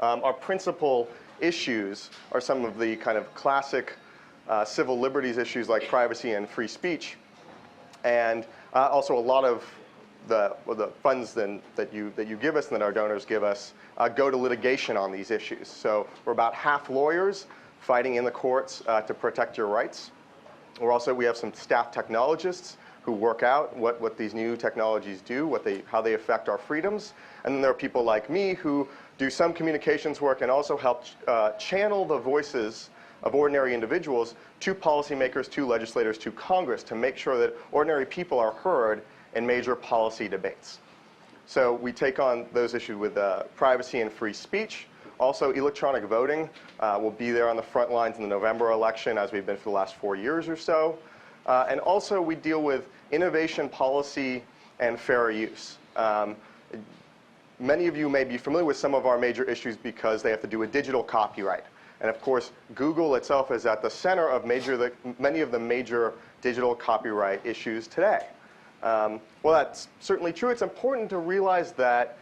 Our principal issues are some of the kind of classic civil liberties issues like privacy and free speech, and also a lot of the funds then that you give us and that our donors give us go to litigation on these issues. So we're about half lawyers fighting in the courts to protect your rights. We have some staff technologists who work out what these new technologies do, how they affect our freedoms. And then there are people like me who do some communications work and also help channel the voices of ordinary individuals to policymakers, to legislators, to Congress to make sure that ordinary people are heard in major policy debates. So we take on those issues with privacy and free speech. Also, electronic voting will be there on the front lines in the November election, as we've been for the last 4 years or so. And also, we deal with innovation policy and fair use. Many of you may be familiar with some of our major issues because they have to do with digital copyright. And of course, Google itself is at the center of many of the major digital copyright issues today. Well, that's certainly true. It's important to realize that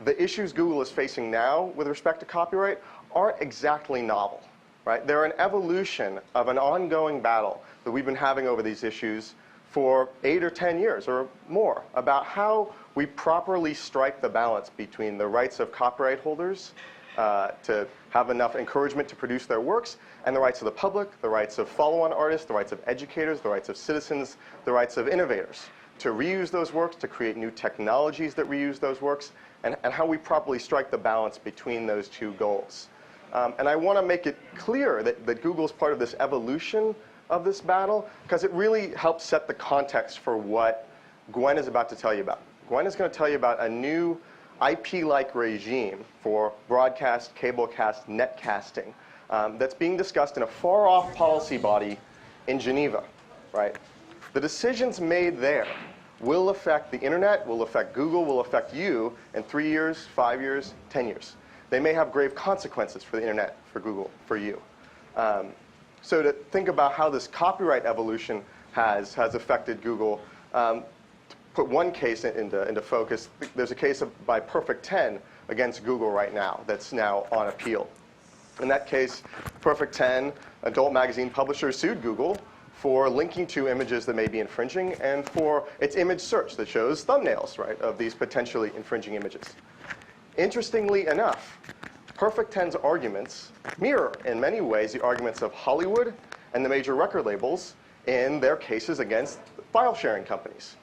the issues Google is facing now with respect to copyright aren't exactly novel, right? They're an evolution of an ongoing battle that we've been having over these issues for 8 or 10 years or more about how we properly strike the balance between the rights of copyright holders to have enough encouragement to produce their works, and the rights of the public, the rights of follow-on artists, the rights of educators, the rights of citizens, the rights of innovators to reuse those works, to create new technologies that reuse those works, and how we properly strike the balance between those two goals. And I want to make it clear that Google is part of this evolution of this battle because it really helps set the context for what Gwen is about to tell you about. Gwen is going to tell you about a new IP-like regime for broadcast, cablecast, netcasting that's being discussed in a far-off policy body in Geneva, right? The decisions made there will affect the internet, will affect Google, will affect you in 3 years, 5 years, 10 years. They may have grave consequences for the internet, for Google, for you. So to think about how this copyright evolution has affected Google, to put one case into focus, there's a case by Perfect 10 against Google right now that's now on appeal. In that case, Perfect 10, adult magazine publisher, sued Google for linking to images that may be infringing and for its image search that shows thumbnails, right, of these potentially infringing images. Interestingly enough, Perfect 10's arguments mirror in many ways the arguments of Hollywood and the major record labels in their cases against file sharing companies,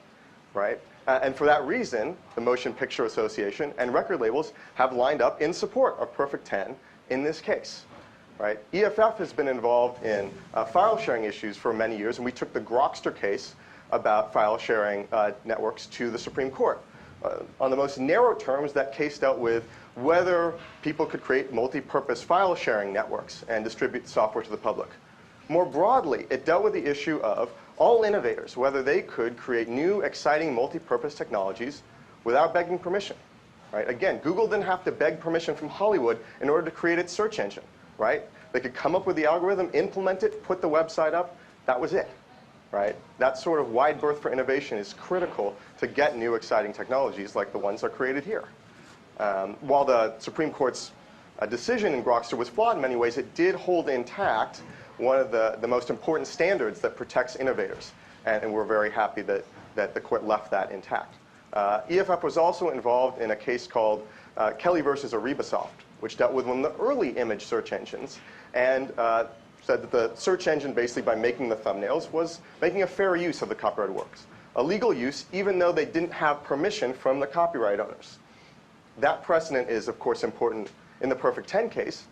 right? And for that reason, the Motion Picture Association and record labels have lined up in support of Perfect 10 in this case. Right? EFF has been involved in file sharing issues for many years, and we took the Grokster case about file sharing networks to the Supreme Court. On the most narrow terms, that case dealt with whether people could create multi-purpose file sharing networks and distribute software to the public. More broadly, it dealt with the issue of all innovators, whether they could create new, exciting multi-purpose technologies without begging permission. Right? Again, Google didn't have to beg permission from Hollywood in order to create its search engine. Right? They could come up with the algorithm, implement it, put the website up. That was it. Right? That sort of wide berth for innovation is critical to get new exciting technologies like the ones that are created here. While the Supreme Court's decision in Grokster was flawed in many ways, it did hold intact one of the most important standards that protects innovators. And we're very happy that the court left that intact. EFF was also involved in a case called Kelly versus Aribasoft, which dealt with one of the early image search engines and said that the search engine, basically by making the thumbnails, was making a fair use of the copyrighted works. A legal use, even though they didn't have permission from the copyright owners. That precedent is, of course, important in the Perfect 10 case.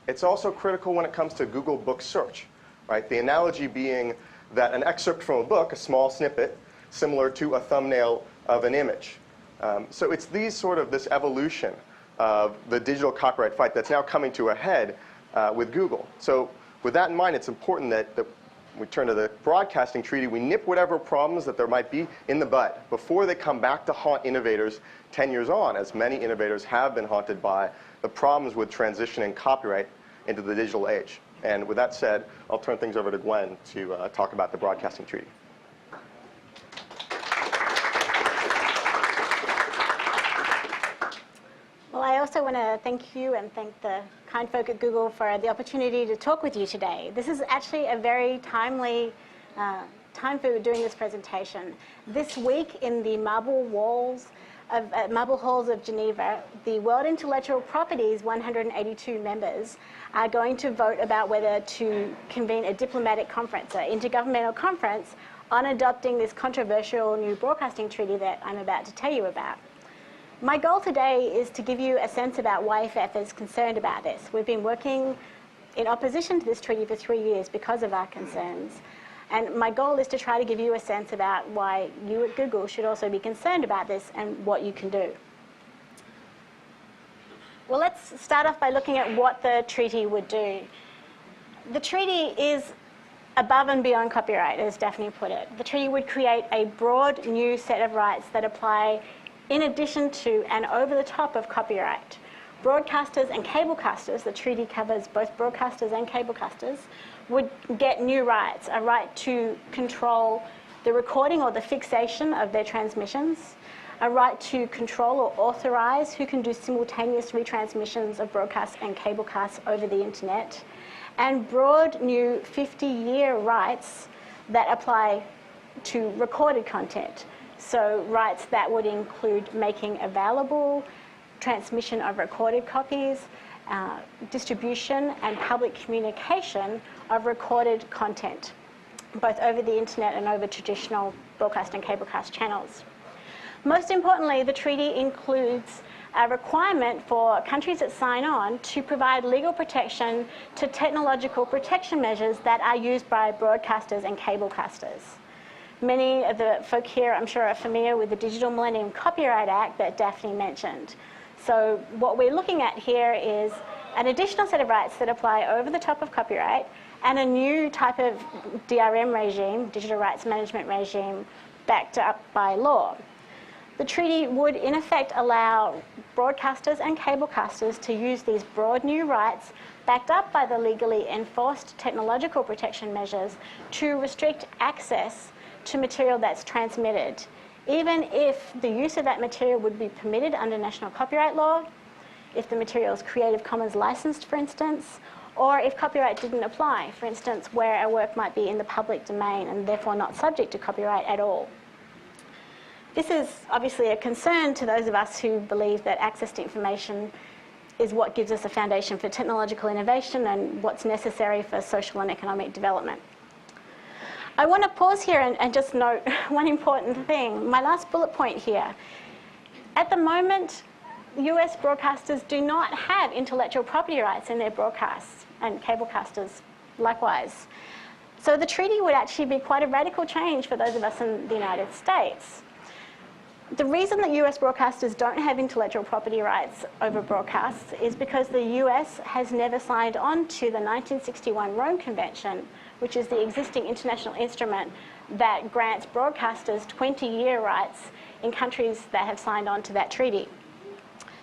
It's also critical when it comes to Google Book Search. Right? The analogy being that an excerpt from a book, a small snippet, similar to a thumbnail of an image. So it's this evolution of the digital copyright fight that's now coming to a head with Google. So with that in mind, it's important that we turn to the broadcasting treaty, we nip whatever problems that there might be in the bud before they come back to haunt innovators 10 years on, as many innovators have been haunted by the problems with transitioning copyright into the digital age. And with that said, I'll turn things over to Gwen to talk about the broadcasting treaty. Well, I also want to thank you and thank the kind folk at Google for the opportunity to talk with you today. This is actually a very timely time for doing this presentation. This week in the marble halls of Geneva, the World Intellectual Property's 182 members are going to vote about whether to convene a diplomatic conference, an intergovernmental conference, on adopting this controversial new broadcasting treaty that I'm about to tell you about. My goal today is to give you a sense about why IFF is concerned about this. We've been working in opposition to this treaty for 3 years because of our concerns. And my goal is to try to give you a sense about why you at Google should also be concerned about this and what you can do. Well, let's start off by looking at what the treaty would do. The treaty is above and beyond copyright, as Daphne put it. The treaty would create a broad new set of rights that apply in addition to and over the top of copyright. Broadcasters and cablecasters, the treaty covers both broadcasters and cablecasters, would get new rights, a right to control the recording or the fixation of their transmissions, a right to control or authorize who can do simultaneous retransmissions of broadcasts and cablecasts over the internet, and broad new 50-year rights that apply to recorded content. So rights that would include making available, transmission of recorded copies, distribution and public communication of recorded content, both over the internet and over traditional broadcast and cablecast channels. Most importantly, the treaty includes a requirement for countries that sign on to provide legal protection to technological protection measures that are used by broadcasters and cablecasters. Many of the folk here, I'm sure, are familiar with the Digital Millennium Copyright Act that Daphne mentioned. So what we're looking at here is an additional set of rights that apply over the top of copyright and a new type of DRM regime, digital rights management regime, backed up by law. The treaty would, in effect, allow broadcasters and cablecasters to use these broad new rights backed up by the legally enforced technological protection measures to restrict access to material that's transmitted, even if the use of that material would be permitted under national copyright law, if the material is Creative Commons licensed, for instance, or if copyright didn't apply, for instance, where a work might be in the public domain and therefore not subject to copyright at all. This is obviously a concern to those of us who believe that access to information is what gives us a foundation for technological innovation and what's necessary for social and economic development. I want to pause here and just note one important thing. My last bullet point here. At the moment, US broadcasters do not have intellectual property rights in their broadcasts, and cablecasters likewise. So the treaty would actually be quite a radical change for those of us in the United States. The reason that US broadcasters don't have intellectual property rights over broadcasts is because the US has never signed on to the 1961 Rome Convention, which is the existing international instrument that grants broadcasters 20-year rights in countries that have signed on to that treaty.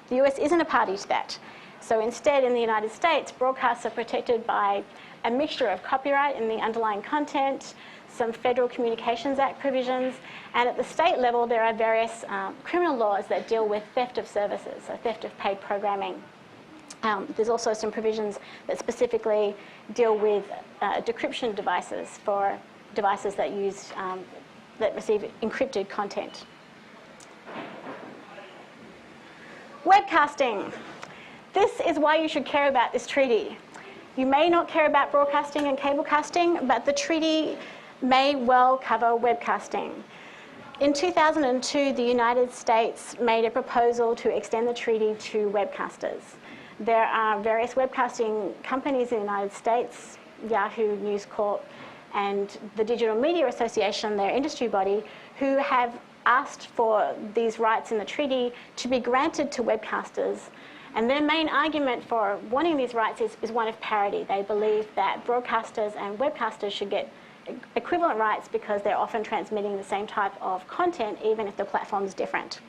The US isn't a party to that. So instead, in the United States, broadcasts are protected by a mixture of copyright in the underlying content, some Federal Communications Act provisions, and at the state level, there are various criminal laws that deal with theft of services, so theft of paid programming. There's also some provisions that specifically deal with decryption devices for devices that use that receive encrypted content. Webcasting. This is why you should care about this treaty. You may not care about broadcasting and cablecasting, but the treaty may well cover webcasting. In 2002, the United States made a proposal to extend the treaty to webcasters. There are various webcasting companies in the United States, Yahoo, News Corp, and the Digital Media Association, their industry body, who have asked for these rights in the treaty to be granted to webcasters. And their main argument for wanting these rights is one of parity. They believe that broadcasters and webcasters should get equivalent rights because they're often transmitting the same type of content, even if the platform is different.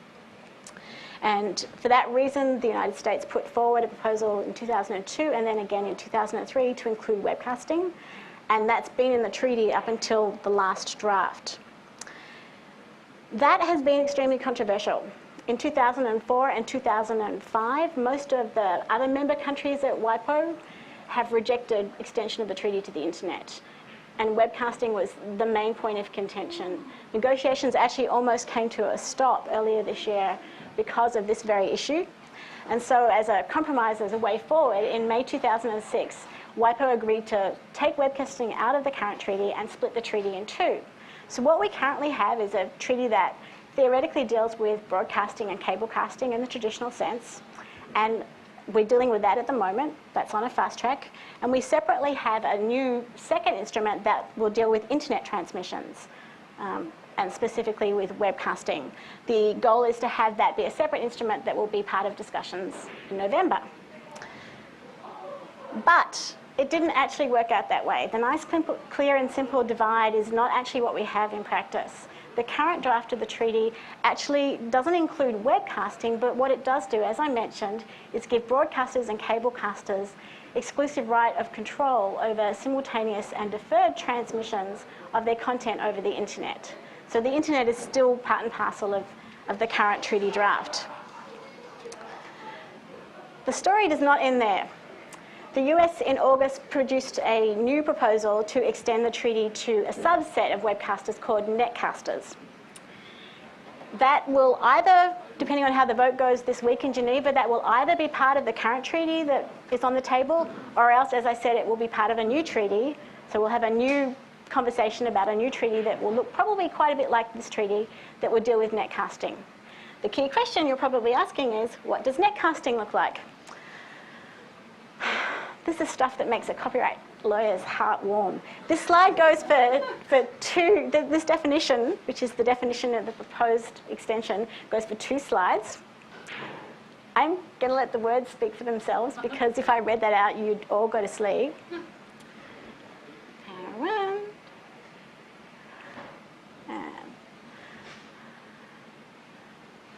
And for that reason, the United States put forward a proposal in 2002 and then again in 2003 to include webcasting. And that's been in the treaty up until the last draft. That has been extremely controversial. in 2004 and 2005, most of the other member countries at WIPO have rejected extension of the treaty to the internet. And webcasting was the main point of contention. Negotiations actually almost came to a stop earlier this year because of this very issue. And so as a compromise, as a way forward, in May 2006, WIPO agreed to take webcasting out of the current treaty and split the treaty in two. So what we currently have is a treaty that theoretically deals with broadcasting and cablecasting in the traditional sense. And we're dealing with that at the moment. That's on a fast track. And we separately have a new second instrument that will deal with internet transmissions, and specifically with webcasting. The goal is to have that be a separate instrument that will be part of discussions in November. But it didn't actually work out that way. The nice, clear and simple divide is not actually what we have in practice. The current draft of the treaty actually doesn't include webcasting, but what it does do, as I mentioned, is give broadcasters and cablecasters exclusive right of control over simultaneous and deferred transmissions of their content over the internet. So the internet is still part and parcel of the current treaty draft. The story does not end there. The US in August produced a new proposal to extend the treaty to a subset of webcasters called netcasters. That will either, depending on how the vote goes this week in Geneva, that will either be part of the current treaty that is on the table, or else, as I said, it will be part of a new treaty. So we'll have a new conversation about a new treaty that will look probably quite a bit like this treaty that will deal with netcasting. The key question you're probably asking is, what does netcasting look like? This is stuff that makes a copyright lawyer's heart warm. This slide goes for two, this definition, which is the definition of the proposed extension, goes for 2 slides. I'm going to let the words speak for themselves, because if I read that out, you'd all go to sleep.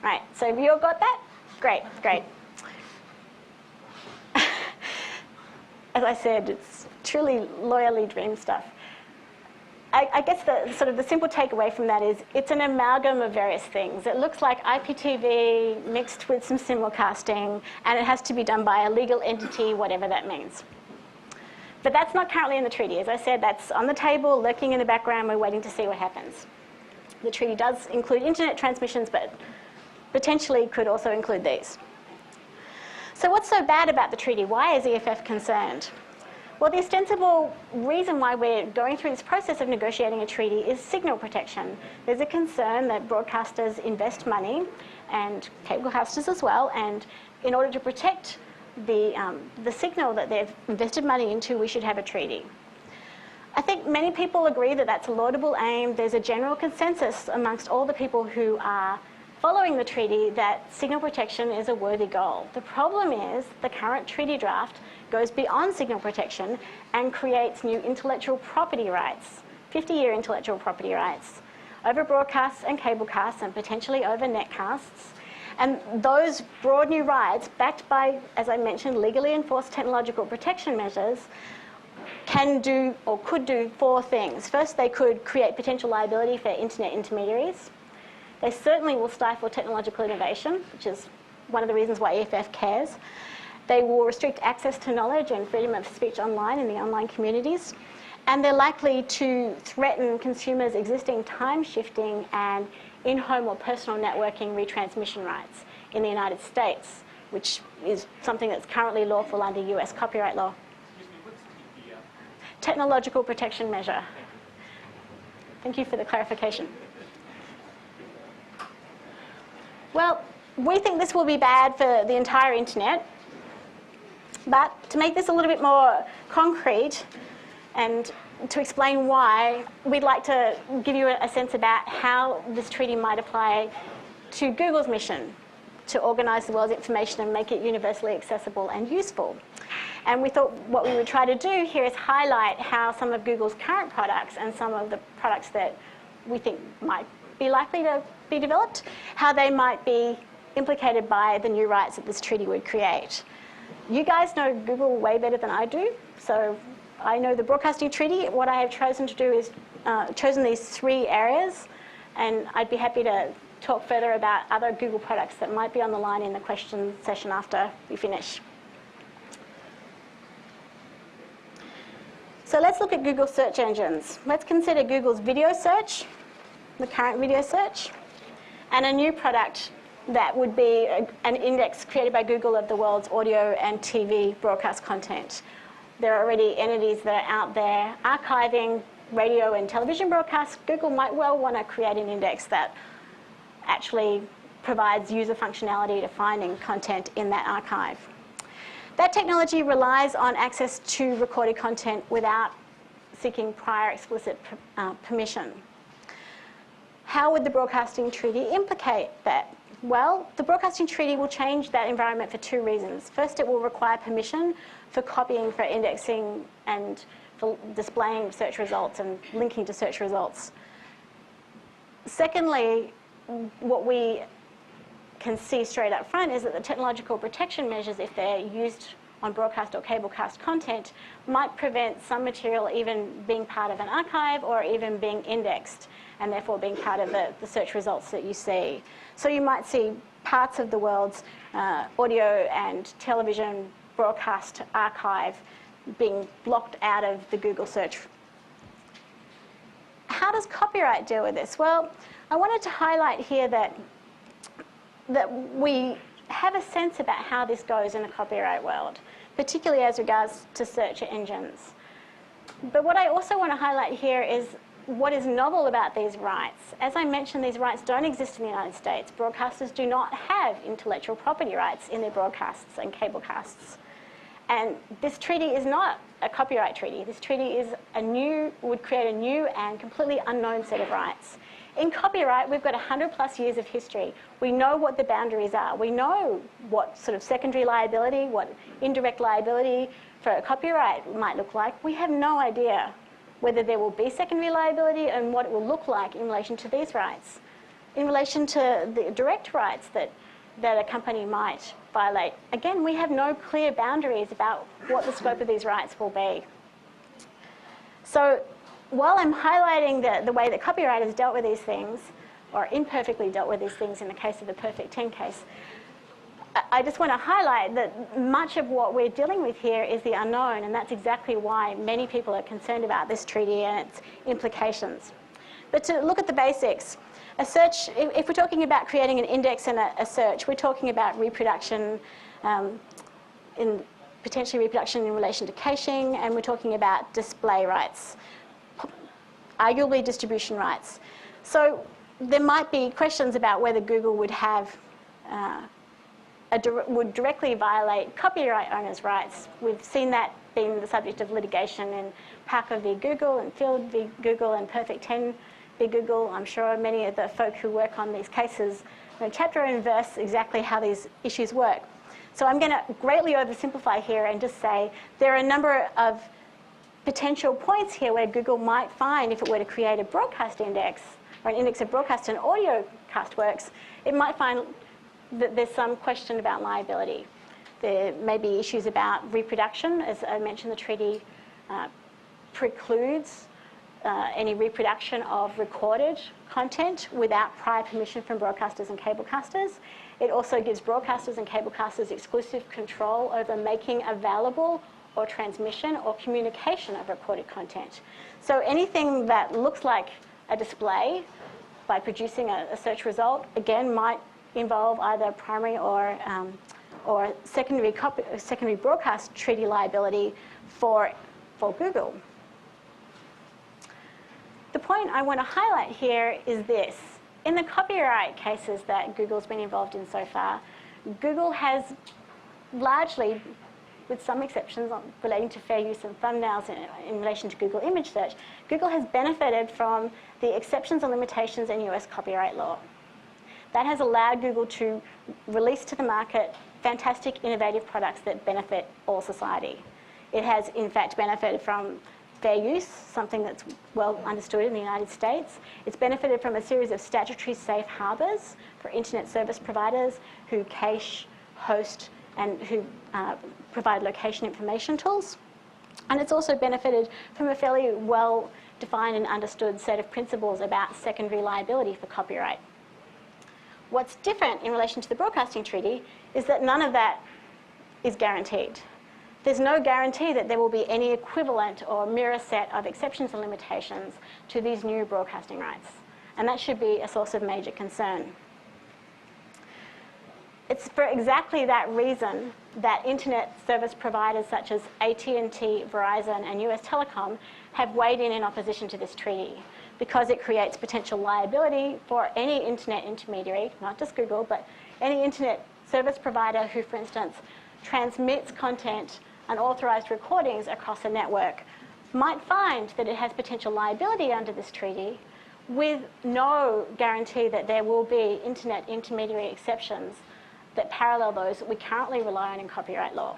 Right, so have you all got that? Great, great. As I said, it's truly lawyerly dream stuff. I guess the simple takeaway from that is it's an amalgam of various things. It looks like IPTV mixed with some simulcasting, and it has to be done by a legal entity, whatever that means. But that's not currently in the treaty. As I said, that's on the table, lurking in the background. We're waiting to see what happens. The treaty does include internet transmissions, but potentially could also include these. So what's so bad about the treaty? Why is EFF concerned? Well, the ostensible reason why we're going through this process of negotiating a treaty is signal protection. There's a concern that broadcasters invest money, and cablecasters as well, and in order to protect the signal that they've invested money into, we should have a treaty. I think many people agree that that's a laudable aim. There's a general consensus amongst all the people who are following the treaty that signal protection is a worthy goal. The problem is the current treaty draft goes beyond signal protection and creates new intellectual property rights, 50-year intellectual property rights, over broadcasts and cablecasts and potentially over netcasts. And those broad new rights, backed by, as I mentioned, legally enforced technological protection measures, can do or could do 4 things. First, they could create potential liability for internet intermediaries. They certainly will stifle technological innovation, which is one of the reasons why EFF cares. They will restrict access to knowledge and freedom of speech online in the online communities. And they're likely to threaten consumers' existing time shifting and in-home or personal networking retransmission rights in the United States, which is something that's currently lawful under US copyright law. Excuse me, what's the Technological protection measure. Thank you for the clarification. Well, we think this will be bad for the entire internet, but to make this a little bit more concrete and to explain why, we'd like to give you a sense about how this treaty might apply to Google's mission to organise the world's information and make it universally accessible and useful. And we thought what we would try to do here is highlight how some of Google's current products and some of the products that we think might be likely to be developed, how they might be implicated by the new rights that this treaty would create. You guys know Google way better than I do, so I know the broadcasting treaty. What I have chosen to do is chosen these 3 areas, and I'd be happy to talk further about other Google products that might be on the line in the question session after we finish. So let's look at Google search engines. Let's consider Google's video search, the current video search, and a new product that would be an index created by Google of the world's audio and TV broadcast content. There are already entities that are out there archiving radio and television broadcasts. Google might well want to create an index that actually provides user functionality to finding content in that archive. That technology relies on access to recorded content without seeking prior explicit permission. How would the broadcasting treaty implicate that? Well, the broadcasting treaty will change that environment for two reasons. First, it will require permission for copying, for indexing, and for displaying search results and linking to search results. Secondly, what we can see straight up front is that the technological protection measures, if they're used on broadcast or cablecast content, might prevent some material even being part of an archive or even being indexed, and therefore being part of the search results that you see. So you might see parts of the world's audio and television broadcast archive being blocked out of the Google search. How does copyright deal with this? Well, I wanted to highlight here that we have a sense about how this goes in the copyright world, particularly as regards to search engines. But what I also want to highlight here is what is novel about these rights. As I mentioned, these rights don't exist in the United States. Broadcasters do not have intellectual property rights in their broadcasts and cablecasts. And this treaty is not a copyright treaty. This treaty is would create a new and completely unknown set of rights. In copyright, we've got 100+ years of history. We know what the boundaries are. We know what sort of secondary liability, what indirect liability for a copyright might look like. We have no idea whether there will be secondary liability and what it will look like in relation to these rights. In relation to the direct rights that a company might violate, again, we have no clear boundaries about what the scope of these rights will be. So while I'm highlighting the way that copyright has dealt with these things, or imperfectly dealt with these things in the case of the Perfect 10 case, I just want to highlight that much of what we're dealing with here is the unknown, and that's exactly why many people are concerned about this treaty and its implications. But to look at the basics, a search, if we're talking about creating an index and a search, we're talking about reproduction, potentially reproduction in relation to caching, and we're talking about display rights, arguably distribution rights. So there might be questions about whether Google would have would directly violate copyright owners' rights. We've seen that being the subject of litigation in Parker v. Google and Field v. Google and Perfect 10 v. Google. I'm sure many of the folk who work on these cases chapter and verse exactly how these issues work. So I'm going to greatly oversimplify here and just say there are a number of potential points here where Google might find, if it were to create a broadcast index or an index of broadcast and audio cast works, it might find that there's some question about liability. There may be issues about reproduction. As I mentioned, the treaty precludes any reproduction of recorded content without prior permission from broadcasters and cablecasters. It also gives broadcasters and cablecasters exclusive control over making available or transmission or communication of recorded content. So anything that looks like a display by producing a search result, again, might involve either primary or secondary broadcast treaty liability for Google. The point I want to highlight here is this. In the copyright cases that Google's been involved in so far, Google has largely, with some exceptions relating to fair use and thumbnails in relation to Google image search, Google has benefited from the exceptions and limitations in US copyright law. That has allowed Google to release to the market fantastic, innovative products that benefit all society. It has, in fact, benefited from fair use, something that's well understood in the United States. It's benefited from a series of statutory safe harbors for internet service providers who cache, host, and who provide location information tools. And it's also benefited from a fairly well-defined and understood set of principles about secondary liability for copyright. What's different in relation to the broadcasting treaty is that none of that is guaranteed. There's no guarantee that there will be any equivalent or mirror set of exceptions and limitations to these new broadcasting rights. And that should be a source of major concern. It's for exactly that reason that internet service providers such as AT&T, Verizon, and US Telecom have weighed in opposition to this treaty, because it creates potential liability for any internet intermediary, not just Google, but any internet service provider who, for instance, transmits content, unauthorized recordings across a network, might find that it has potential liability under this treaty with no guarantee that there will be internet intermediary exceptions that parallel those that we currently rely on in copyright law.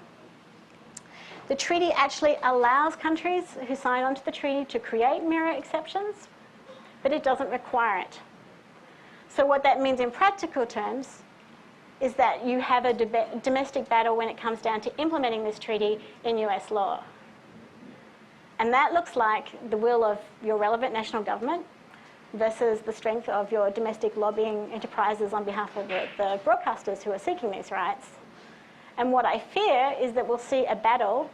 The treaty actually allows countries who sign on to the treaty to create mirror exceptions, but it doesn't require it. So what that means in practical terms is that you have a domestic battle when it comes down to implementing this treaty in US law. And that looks like the will of your relevant national government versus the strength of your domestic lobbying enterprises on behalf of the broadcasters who are seeking these rights. And what I fear is that we'll see a battle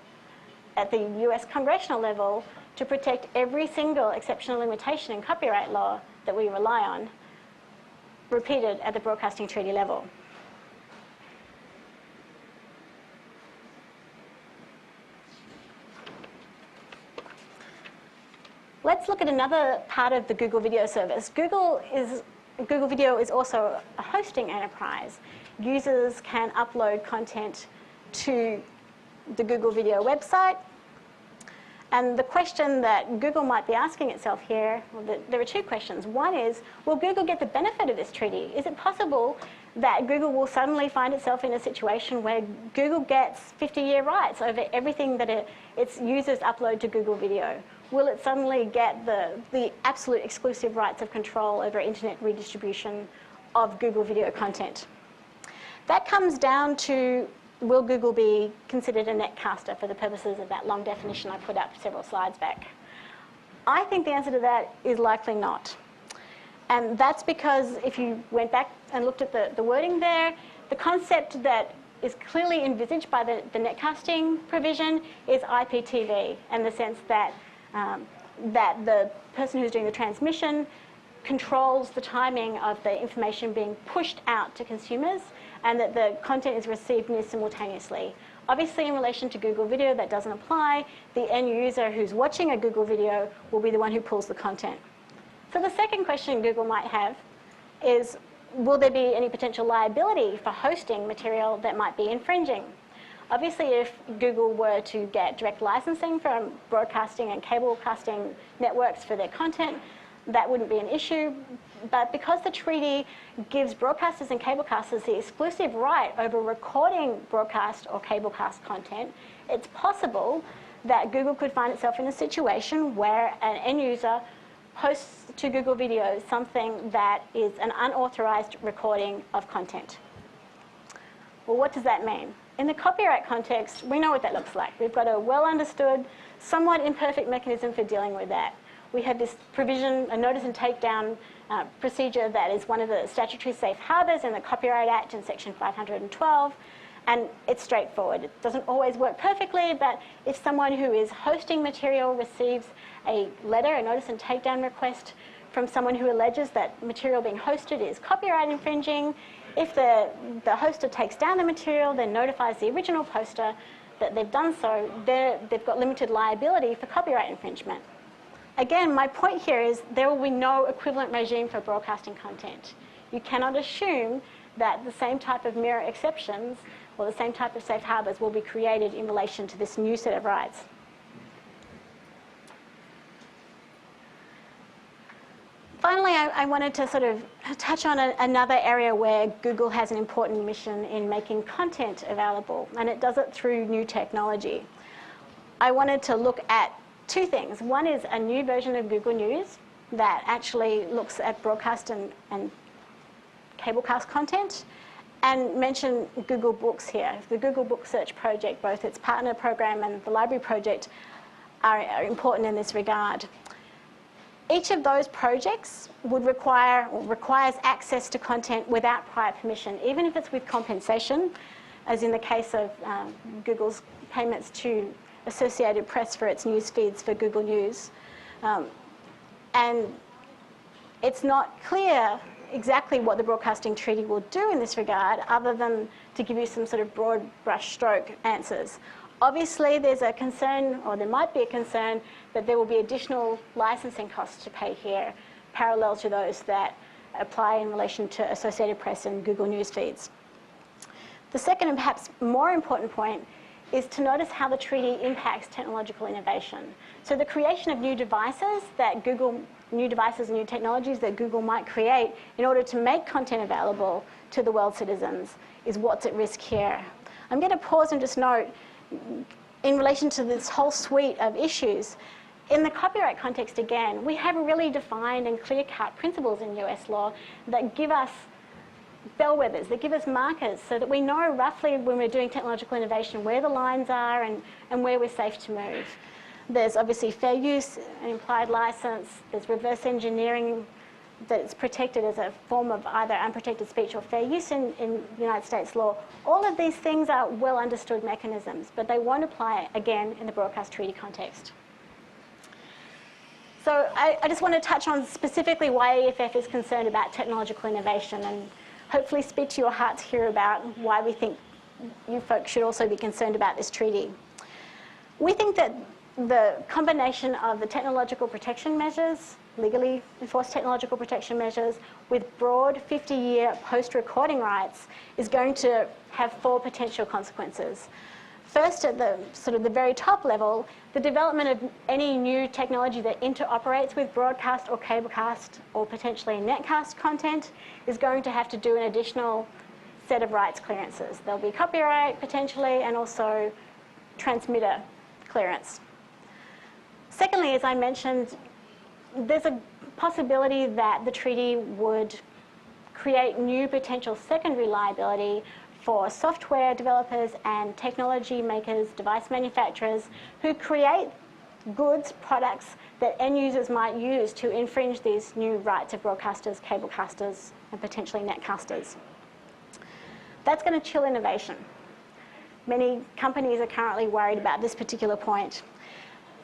at the US congressional level to protect every single exceptional limitation in copyright law that we rely on, repeated at the broadcasting treaty level. Let's look at another part of the Google Video service. Google Video is also a hosting enterprise. Users can upload content to the Google Video website. And the question that Google might be asking itself here, well, there are two questions. One is, will Google get the benefit of this treaty? Is it possible that Google will suddenly find itself in a situation where Google gets 50-year rights over everything that its users upload to Google Video? Will it suddenly get the absolute exclusive rights of control over internet redistribution of Google Video content? That comes down to, will Google be considered a netcaster for the purposes of that long definition I put up several slides back? I think the answer to that is likely not. And that's because if you went back and looked at the wording there, the concept that is clearly envisaged by the netcasting provision is IPTV, in the sense that that the person who's doing the transmission controls the timing of the information being pushed out to consumers, and that the content is received near simultaneously. Obviously, in relation to Google Video, that doesn't apply. The end user who's watching a Google Video will be the one who pulls the content. So the second question Google might have is, will there be any potential liability for hosting material that might be infringing? Obviously, if Google were to get direct licensing from broadcasting and cablecasting networks for their content, that wouldn't be an issue. But because the treaty gives broadcasters and cablecasters the exclusive right over recording broadcast or cablecast content, it's possible that Google could find itself in a situation where an end user posts to Google Video something that is an unauthorized recording of content. Well, what does that mean? In the copyright context, we know what that looks like. We've got a well-understood, somewhat imperfect mechanism for dealing with that. We have this provision, a notice and takedown procedure that is one of the statutory safe harbors in the Copyright Act in Section 512, and it's straightforward. It doesn't always work perfectly, but if someone who is hosting material receives a letter, a notice and takedown request from someone who alleges that material being hosted is copyright infringing, if the hoster takes down the material, then notifies the original poster that they've done so, they've got limited liability for copyright infringement. Again, my point here is there will be no equivalent regime for broadcasting content. You cannot assume that the same type of mirror exceptions or the same type of safe harbors will be created in relation to this new set of rights. Finally, I wanted to sort of touch on another area where Google has an important mission in making content available, and it does it through new technology. I wanted to look at two things. One is a new version of Google News that actually looks at broadcast and cablecast content, and mention Google Books here. The Google Book Search project, both its partner program and the library project, are important in this regard. Each of those projects would require or requires access to content without prior permission, even if it's with compensation, as in the case of Google's payments to Associated Press for its news feeds for Google News. And it's not clear exactly what the Broadcasting Treaty will do in this regard, other than to give you some sort of broad brushstroke answers. Obviously, there's a concern, or there might be a concern, that there will be additional licensing costs to pay here, parallel to those that apply in relation to Associated Press and Google News feeds. The second and perhaps more important point is to notice how the treaty impacts technological innovation. So the creation of new devices and new technologies that Google might create in order to make content available to the world's citizens is what's at risk here. I'm going to pause and just note, in relation to this whole suite of issues, in the copyright context again, we have really defined and clear-cut principles in US law that give us bellwethers, that give us markers so that we know roughly when we're doing technological innovation where the lines are and where we're safe to move. There's obviously fair use and implied license. There's reverse engineering that's protected as a form of either unprotected speech or fair use in United States law. All of these things are well understood mechanisms, but they won't apply again in the Broadcast Treaty context. So I just want to touch on specifically why EFF is concerned about technological innovation and hopefully speak to your hearts here about why we think you folks should also be concerned about this treaty. We think that the combination of the technological protection measures, legally enforced technological protection measures, with broad 50-year post-recording rights is going to have 4 potential consequences. First, at the sort of the very top level, the development of any new technology that interoperates with broadcast or cablecast or potentially netcast content is going to have to do an additional set of rights clearances. There'll be copyright potentially and also transmitter clearance. Secondly, as I mentioned, there's a possibility that the treaty would create new potential secondary liability for software developers and technology makers, device manufacturers, who create goods, products that end users might use to infringe these new rights of broadcasters, cablecasters, and potentially netcasters. That's going to chill innovation. Many companies are currently worried about this particular point.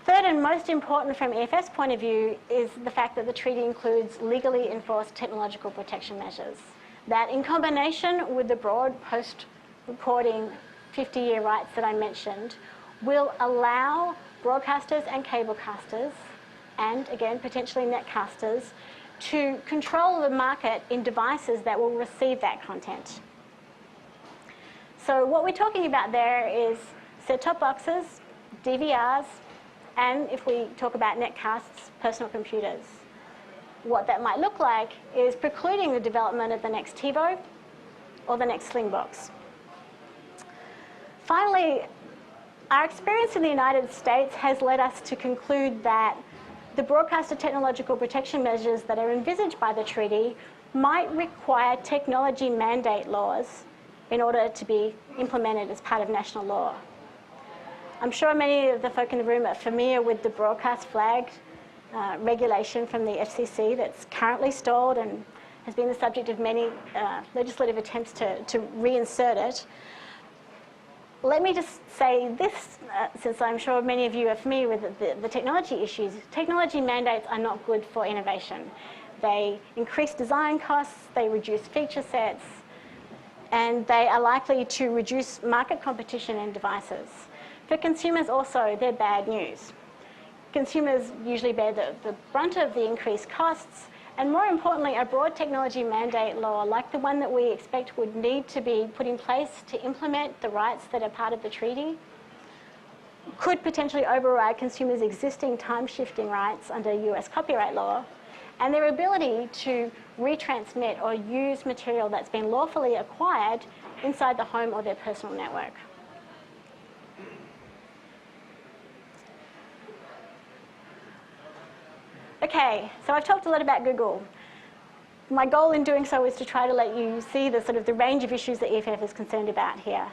Third, and most important from EFF's point of view, is the fact that the treaty includes legally enforced technological protection measures that, in combination with the broad post-recording 50-year rights that I mentioned, will allow broadcasters and cablecasters, and again, potentially netcasters, to control the market in devices that will receive that content. So what we're talking about there is set-top boxes, DVRs, and if we talk about netcasts, personal computers. What that might look like is precluding the development of the next TiVo or the next Slingbox. Finally, our experience in the United States has led us to conclude that the broadcaster technological protection measures that are envisaged by the treaty might require technology mandate laws in order to be implemented as part of national law. I'm sure many of the folk in the room are familiar with the broadcast flag regulation from the FCC that's currently stalled and has been the subject of many legislative attempts to reinsert it. Let me just say this, since I'm sure many of you are familiar with the technology issues. Technology mandates are not good for innovation. They increase design costs, they reduce feature sets, and they are likely to reduce market competition in devices. For consumers also, they're bad news. Consumers usually bear the brunt of the increased costs, and more importantly, a broad technology mandate law like the one that we expect would need to be put in place to implement the rights that are part of the treaty could potentially override consumers' existing time-shifting rights under US copyright law and their ability to retransmit or use material that's been lawfully acquired inside the home or their personal network. Okay, so I've talked a lot about Google. My goal in doing so is to try to let you see the range of issues that EFF is concerned about here.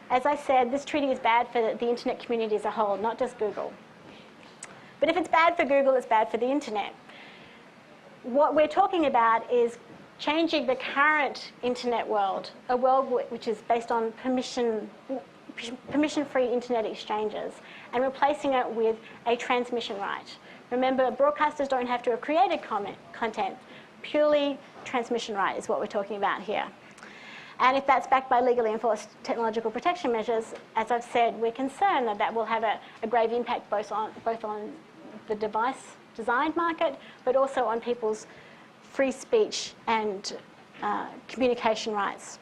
As I said, this treaty is bad for the internet community as a whole, not just Google. But if it's bad for Google, it's bad for the internet. what we're talking about is changing the current internet world, a world which is based on permission-free internet exchanges, and replacing it with a transmission right. Remember, broadcasters don't have to have created content. Purely transmission right is what we're talking about here. And if that's backed by legally enforced technological protection measures, as I've said, we're concerned that that will have a grave impact both on the device design market, but also on people's free speech and communication rights.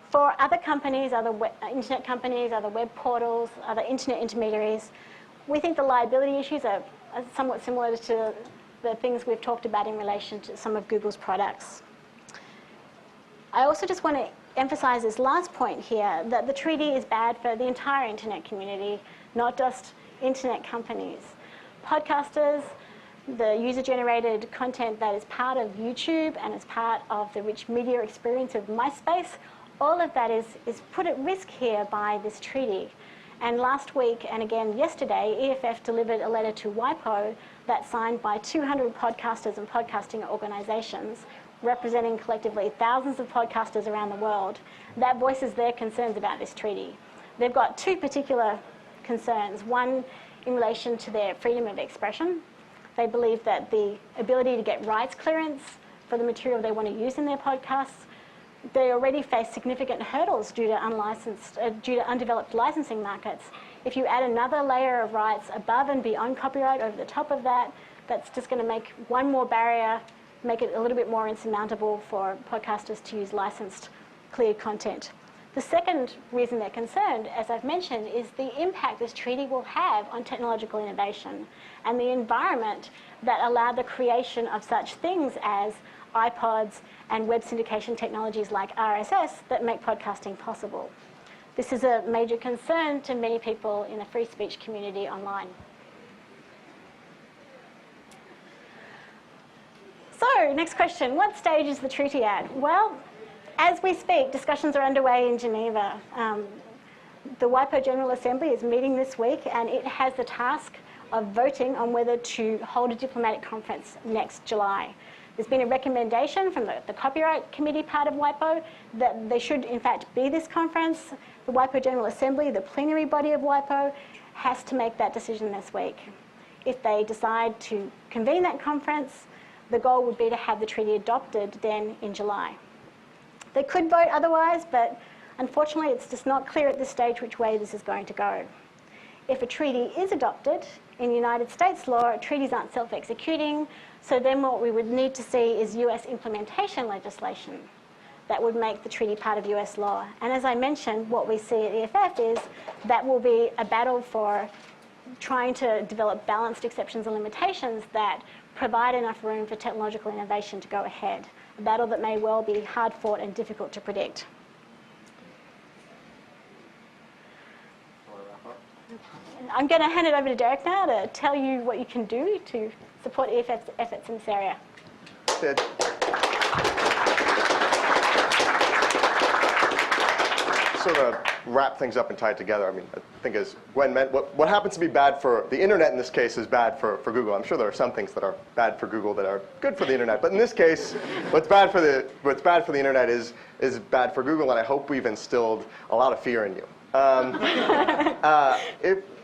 For other companies, other internet companies, other web portals, other internet intermediaries, we think the liability issues are somewhat similar to the things we've talked about in relation to some of Google's products. I also just want to emphasize this last point here, that the treaty is bad for the entire internet community, not just internet companies. Podcasters, the user-generated content that is part of YouTube and is part of the rich media experience of MySpace, all of that is put at risk here by this treaty. And last week, and again yesterday, EFF delivered a letter to WIPO that's signed by 200 podcasters and podcasting organizations, representing collectively thousands of podcasters around the world, that voices their concerns about this treaty. They've got two particular concerns. One in relation to their freedom of expression. They believe that the ability to get rights clearance for the material they want to use in their podcasts, they already face significant hurdles due to undeveloped licensing markets. If you add another layer of rights above and beyond copyright over the top of that, that's just going to make one more barrier, make it a little bit more insurmountable for podcasters to use licensed, cleared content. The second reason they're concerned, as I've mentioned, is the impact this treaty will have on technological innovation and the environment that allowed the creation of such things as iPods and web syndication technologies like RSS that make podcasting possible. This is a major concern to many people in the free speech community online. So, next question, what stage is the treaty at? Well, as we speak, discussions are underway in Geneva. The WIPO General Assembly is meeting this week, and it has the task of voting on whether to hold a diplomatic conference next July. There's been a recommendation from the Copyright Committee part of WIPO that there should, in fact, be this conference. The WIPO General Assembly, the plenary body of WIPO, has to make that decision this week. If they decide to convene that conference, the goal would be to have the treaty adopted then in July. They could vote otherwise, but unfortunately it's just not clear at this stage which way this is going to go. If a treaty is adopted, in United States law, treaties aren't self-executing, so then what we would need to see is US implementation legislation that would make the treaty part of US law. And as I mentioned, what we see at EFF is that will be a battle for trying to develop balanced exceptions and limitations that provide enough room for technological innovation to go ahead. A battle that may well be hard fought and difficult to predict. I'm going to hand it over to Derek now to tell you what you can do to support EFF's efforts in this area. Sid. Sort of wrap things up and tie it together. I mean, I think as Gwen meant, what happens to be bad for the internet in this case is bad for Google. I'm sure there are some things that are bad for Google that are good for the internet, but in this case, what's bad for the internet is bad for Google, and I hope we've instilled a lot of fear in you.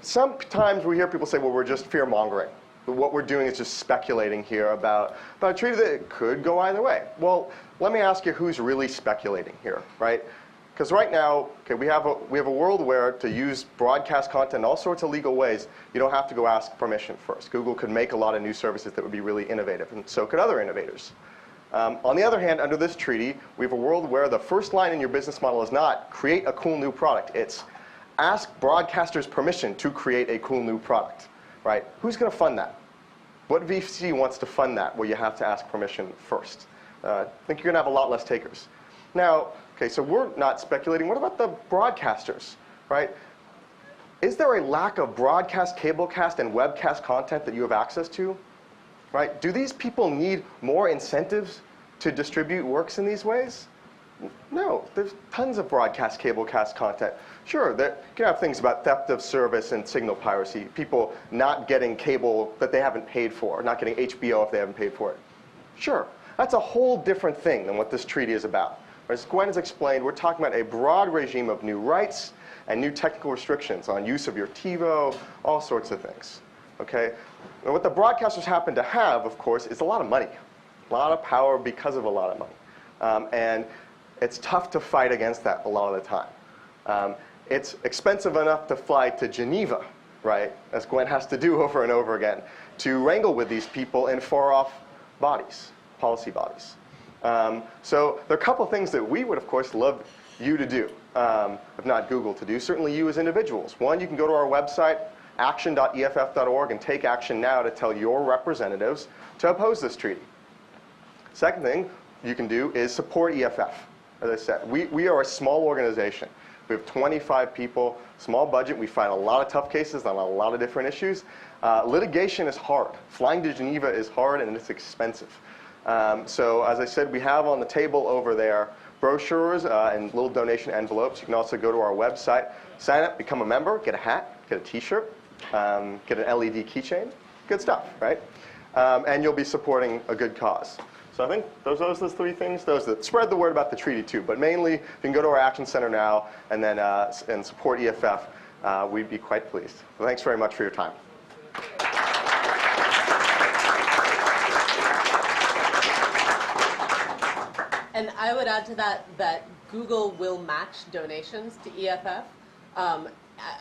Sometimes we hear people say, well, we're just fear-mongering. What we're doing is just speculating here about a treaty that could go either way. Well, let me ask you who's really speculating here, right? Because right now, okay, we have a world where to use broadcast content in all sorts of legal ways, you don't have to go ask permission first. Google could make a lot of new services that would be really innovative, and so could other innovators. On the other hand, under this treaty, we have a world where the first line in your business model is not create a cool new product. It's ask broadcasters permission to create a cool new product, right? Who's going to fund that? What VC wants to fund that where you have to ask permission first? I think you're going to have a lot less takers. Now, okay, so we're not speculating. What about the broadcasters, right? Is there a lack of broadcast, cablecast, and webcast content that you have access to? Right? Do these people need more incentives to distribute works in these ways? No, there's tons of broadcast, cablecast content. Sure, you can have things about theft of service and signal piracy, people not getting cable that they haven't paid for, not getting HBO if they haven't paid for it. Sure. That's a whole different thing than what this treaty is about. As Gwen has explained, we're talking about a broad regime of new rights and new technical restrictions on use of your TiVo, all sorts of things. Okay? And what the broadcasters happen to have, of course, is a lot of money, a lot of power because of a lot of money. And it's tough to fight against that a lot of the time. It's expensive enough to fly to Geneva, right, as Gwen has to do over and over again, to wrangle with these people in far-off bodies, policy bodies. So there are a couple of things that we would, of course, love you to do, if not Google to do, certainly you as individuals. One, you can go to our website, action.eff.org, and take action now to tell your representatives to oppose this treaty. Second thing you can do is support EFF. As I said, we are a small organization. We have 25 people, small budget. We fight a lot of tough cases on a lot of different issues. Litigation is hard. Flying to Geneva is hard and it's expensive. So as I said, we have on the table over there brochures and little donation envelopes. You can also go to our website, sign up, become a member, get a hat, get a t-shirt, get an LED keychain. Good stuff, right? And you'll be supporting a good cause. So I think those are the three things. Those that spread the word about the treaty too. But mainly, if you can go to our Action Center now and then and support EFF, we'd be quite pleased. Well, thanks very much for your time. And I would add to that Google will match donations to EFF.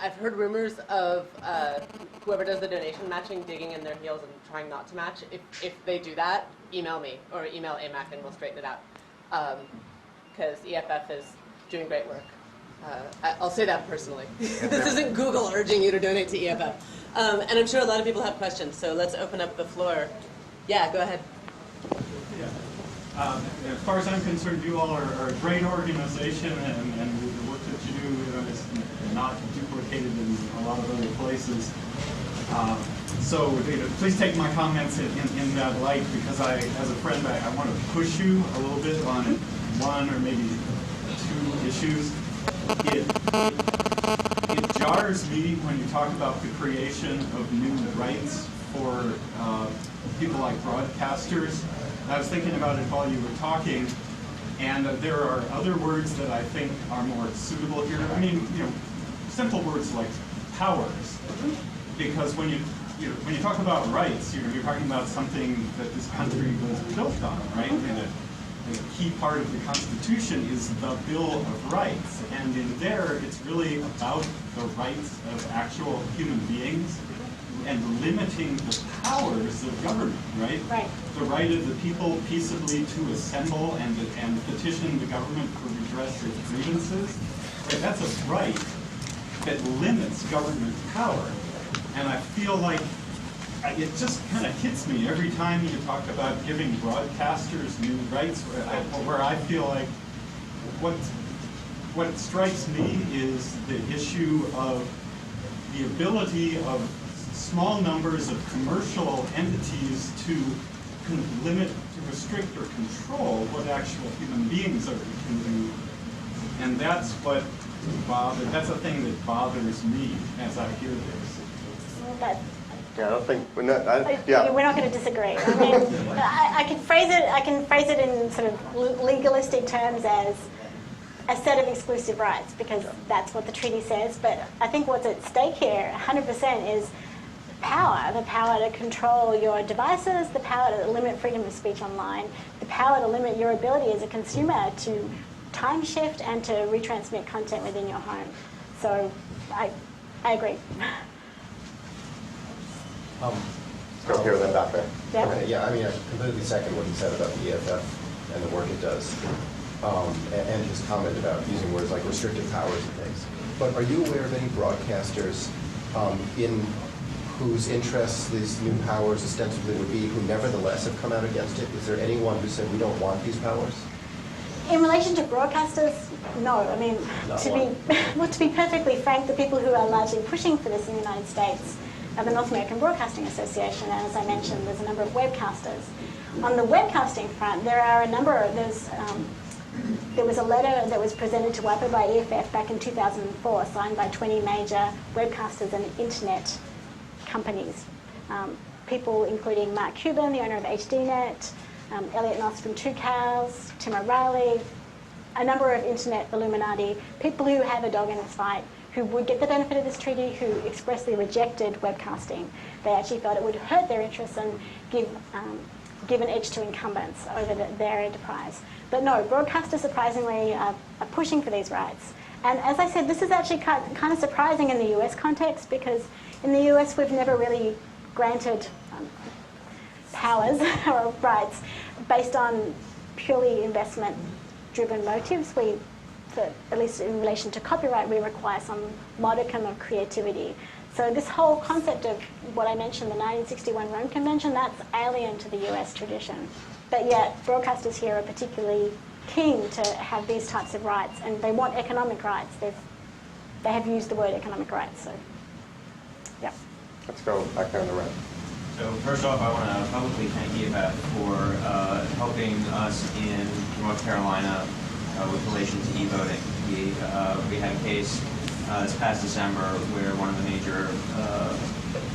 I've heard rumors of whoever does the donation matching digging in their heels and trying not to match. If they do that, email me or email AMAC and we'll straighten it out. Because EFF is doing great work. I'll say that personally. This isn't Google urging you to donate to EFF. And I'm sure a lot of people have questions, so let's open up the floor. Yeah, go ahead. Yeah. As far as I'm concerned, you all are a great organization, and the work that you do is not duplicated in a lot of other places. So please take my comments in that light, because as a friend, I want to push you a little bit on one or maybe two issues. It jars me when you talk about the creation of new rights for people like broadcasters. I was thinking about it while you were talking, and there are other words that I think are more suitable here. I mean, simple words like powers, because when you talk about rights, you're talking about something that this country was built on, right? And a key part of the Constitution is the Bill of Rights, and in there, it's really about the rights of actual human beings and limiting the powers of government, right? Right. The right of the people peaceably to assemble and petition the government for redress of grievances. Right? That's a right that limits government power. And I feel like it just kind of hits me every time you talk about giving broadcasters new rights, where I feel like what strikes me is the issue of the ability of small numbers of commercial entities to limit, to restrict or control what actual human beings can do. And that's that's a thing that bothers me as I hear this. Yeah, I don't think. We're not going to disagree. I mean, I can phrase it in sort of legalistic terms as a set of exclusive rights, because that's what the treaty says. But I think what's at stake here, 100%, is the power to control your devices, the power to limit freedom of speech online, the power to limit your ability as a consumer to time shift and to retransmit content within your home. So I agree. Go here, then back there. Yeah. Okay, yeah, I mean, I completely second what he said about the EFF and the work it does, and his comment about using words like restrictive powers and things. But are you aware of any broadcasters in whose interests these new powers ostensibly would be, who nevertheless have come out against it? Is there anyone who said we don't want these powers? In relation to broadcasters, no. I mean, to be perfectly frank, the people who are largely pushing for this in the United States are the North American Broadcasting Association, and as I mentioned, there's a number of webcasters. On the webcasting front, there are a number. There was a letter that was presented to WIPO by EFF back in 2004, signed by 20 major webcasters and internet companies. People including Mark Cuban, the owner of HDNet, Elliot Noss from Two Cows, Tim O'Reilly, a number of internet Illuminati, people who have a dog in this fight, who would get the benefit of this treaty, who expressly rejected webcasting. They actually felt it would hurt their interests and give an edge to incumbents over their enterprise. But no, broadcasters surprisingly are pushing for these rights. And as I said, this is actually kind of surprising in the US context, because in the US we've never really granted powers or rights based on purely investment-driven motives. At least in relation to copyright, we require some modicum of creativity. So this whole concept of what I mentioned, the 1961 Rome Convention, that's alien to the US tradition. But yet, broadcasters here are particularly keen to have these types of rights, and they want economic rights. They have used the word economic rights, so, yeah. Let's go back down the road. So first off, I want to publicly thank EFF for helping us in North Carolina with relation to e-voting. We had a case this past December where one of the major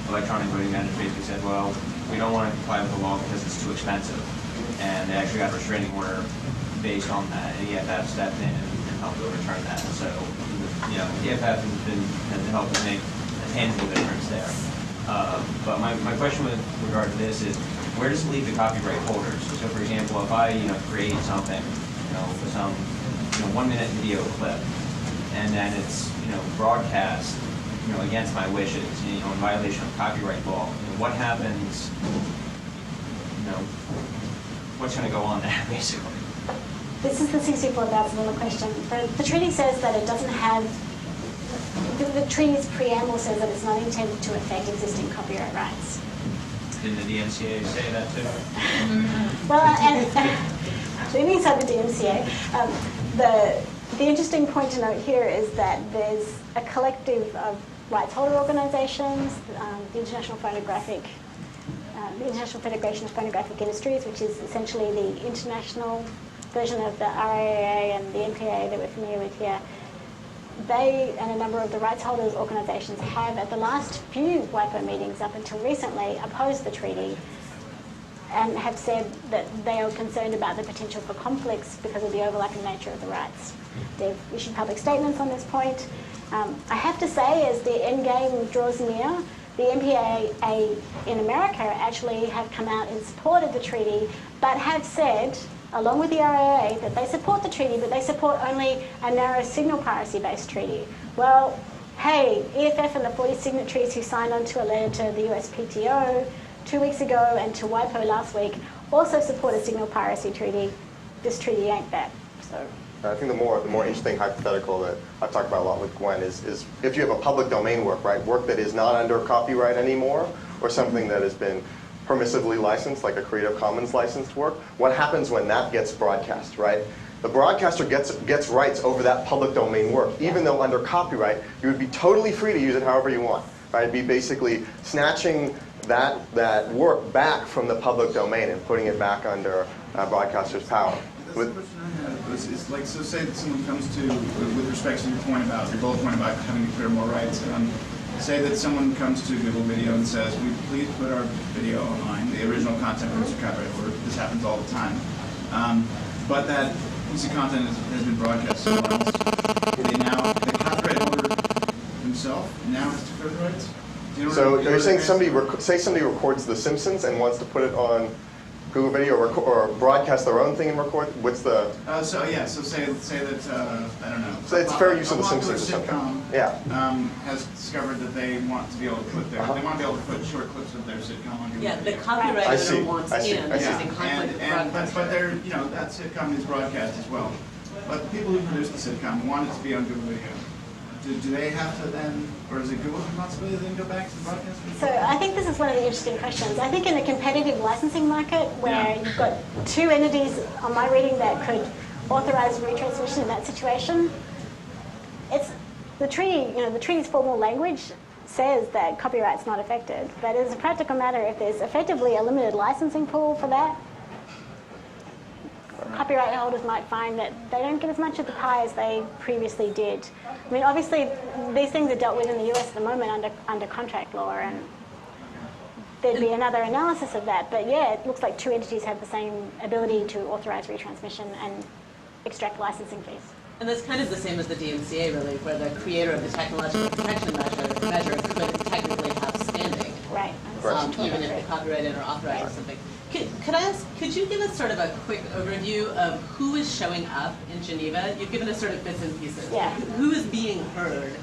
electronic voting magistrates said, well, we don't want to comply with the law because it's too expensive. And they actually got a restraining order based on that, and EFF stepped in and helped overturn that. So, you know, EFF has helped make a tangible difference there. But my question with regard to this is, where does it leave the copyright holders? So, for example, if I create something, with some 1 minute video clip, and then it's broadcast against my wishes, in violation of copyright law, what happens? What's going to go on there, basically? This is the $64,000 question. The treaty says that it doesn't have, the treaty's preamble says that it's not intended to affect existing copyright rights. Didn't the DMCA say that too? Well, and leaving aside the DMCA, the interesting point to note here is that there's a collective of rights holder organizations, the International Federation of Phonographic Industries, which is essentially the international version of the RIAA and the MPA that we're familiar with here. They and a number of the rights holders organizations have, at the last few WIPO meetings up until recently, opposed the treaty and have said that they are concerned about the potential for conflicts because of the overlapping nature of the rights. They've issued public statements on this point. I have to say, as the end game draws near, the MPAA in America actually have come out in support of the treaty, but have said, along with the RIAA, that they support the treaty, but they support only a narrow signal piracy-based treaty. Well, hey, EFF and the 40 signatories who signed on to a letter to the USPTO 2 weeks ago and to WIPO last week also support a signal piracy treaty. This treaty ain't that. So. I think the more interesting hypothetical that I've talked about a lot with Gwen is if you have a public domain work, right, work that is not under copyright anymore, or something that has been permissively licensed, like a Creative Commons licensed work, what happens when that gets broadcast, right? The broadcaster gets rights over that public domain work, even though under copyright, you would be totally free to use it however you want, right? It'd be basically snatching that work back from the public domain and putting it back under broadcaster's power. The question I had is like, so say that someone comes to, with respect to your bullet point about having to clear more rights, say that someone comes to Google Video and says, "We please put our video online, the original content of Mr. Copyright Holder." This happens all the time. But that piece of content has been broadcast somewhere else. The copyright holder himself now has to clear the rights? So you're saying somebody records The Simpsons and wants to put it on Google Video or broadcast their own thing and record? What's the? So say that I don't know. So it's fair use of The Simpsons or something. Sitcom, Yeah. has discovered that they want to be able to put they want to be able to put short clips of their sitcom on Google Yeah, the Video. copyright I owner see. wants I see. in, I which see. is in conflict with broadcast. But they're that sitcom is broadcast as well. But the people who produce the sitcom want it to be on Google Video. Do they have to then, or is it Google's responsibility to then go back to the broadcaster? So I think this is one of the interesting questions. I think in a competitive licensing market where you've got two entities on my reading that could authorize retransmission in that situation, it's the treaty. The treaty's formal language says that copyright's not affected. But as a practical matter, if there's effectively a limited licensing pool for that, copyright holders might find that they don't get as much of the pie as they previously did. I mean, obviously, these things are dealt with in the US at the moment under contract law, and there'd be another analysis of that. But yeah, it looks like two entities have the same ability to authorize retransmission and extract licensing fees. And that's kind of the same as the DMCA, really, where the creator of the technological protection measure could technically have standing, Right. even if they copyrighted or authorized something. Could I ask, could you give us sort of a quick overview of who is showing up in Geneva? You've given us sort of bits and pieces. Yeah. Who is being heard